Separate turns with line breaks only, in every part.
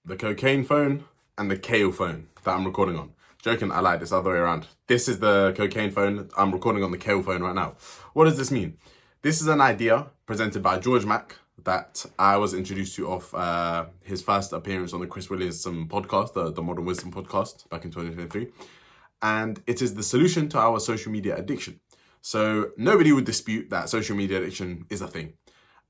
the cocaine phone and the Kale phone that I'm recording on. Joking, I lied, it's the other way around. This is the cocaine phone, I'm recording on the Kale phone right now. What does this mean? This is an idea presented by Mack that I was introduced to off his first appearance on the Chris Williamson podcast, the Modern Wisdom podcast, back in 2023. And it is the solution to our social media addiction. So nobody would dispute that social media addiction is a thing.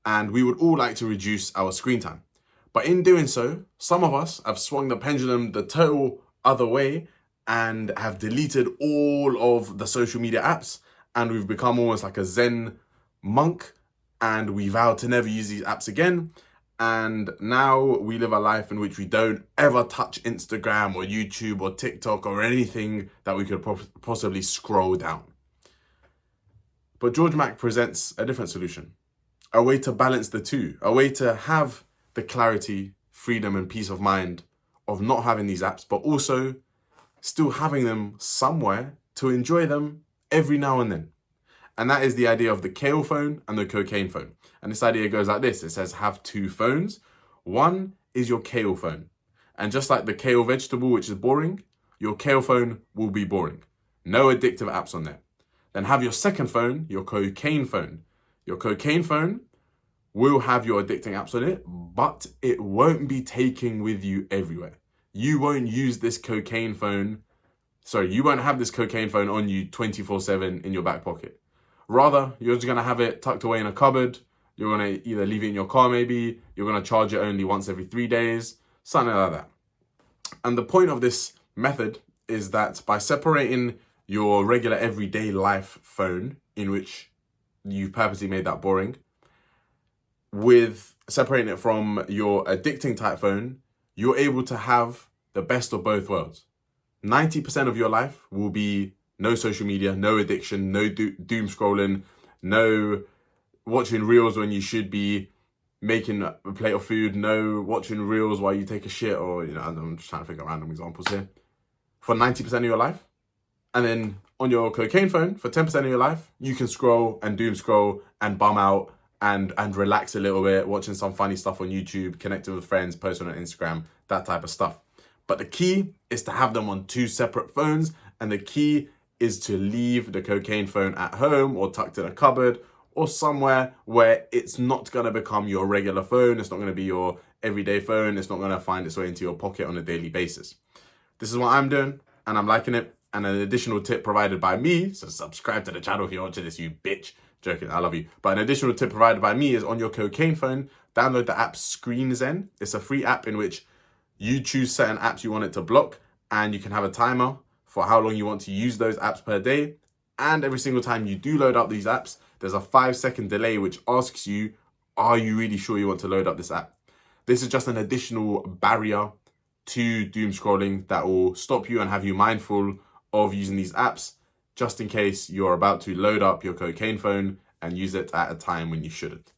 And we would all like to reduce our screen time. But in doing so, some of us have swung the pendulum the total other way and have deleted all of the social media apps, and we've become almost like a Zen monk, and we vow to never use these apps again. And now we live a life in which we don't ever touch Instagram or YouTube or TikTok or anything that we could possibly scroll down. But Mack presents a different solution, a way to balance the two, a way to have the clarity, freedom, and peace of mind of not having these apps, but also still having them somewhere to enjoy them every now and then. And that is the idea of the Kale phone and the cocaine phone. And this idea goes like this. It says have two phones. One is your Kale phone. And just like the kale vegetable, which is boring, your Kale phone will be boring. No addictive apps on there. Then have your second phone, your cocaine phone. Your cocaine phone will have your addicting apps on it, but it won't be taken with you everywhere. You won't use this cocaine phone. You won't have this cocaine phone on you 24/7 in your back pocket. Rather, you're just going to have it tucked away in a cupboard. You're going to either leave it in your car maybe. You're going to charge it only once every 3 days. Something like that. And the point of this method is that by separating your regular everyday life phone, in which you purposely made that boring, with separating it from your addicting type phone, you're able to have the best of both worlds. 90% of your life will be no social media, no addiction, no doom scrolling, no watching reels when you should be making a plate of food, no watching reels while you take a shit, or, I'm just trying to think of random examples here. For 90% of your life. And then on your cocaine phone, for 10% of your life, you can scroll and doom scroll and bum out and relax a little bit, watching some funny stuff on YouTube, connecting with friends, posting on Instagram, that type of stuff. But the key is to have them on two separate phones, and the key is to leave the cocaine phone at home or tucked in a cupboard or somewhere where it's not going to become your regular phone. It's not going to be your everyday phone. It's not going to find its way into your pocket on a daily basis. This is what I'm doing, and I'm liking it. And an additional tip provided by me, so subscribe to the channel if you're watching this, you bitch. Joking, I love you. But an additional tip provided by me is on your cocaine phone, download the app Screen Zen. It's a free app in which you choose certain apps you want it to block, and you can have a timer for how long you want to use those apps per day. And every single time you do load up these apps, there's a 5-second delay which asks you, are you really sure you want to load up this app? This is just an additional barrier to doom scrolling that will stop you and have you mindful of using these apps, just in case you're about to load up your cocaine phone and use it at a time when you shouldn't.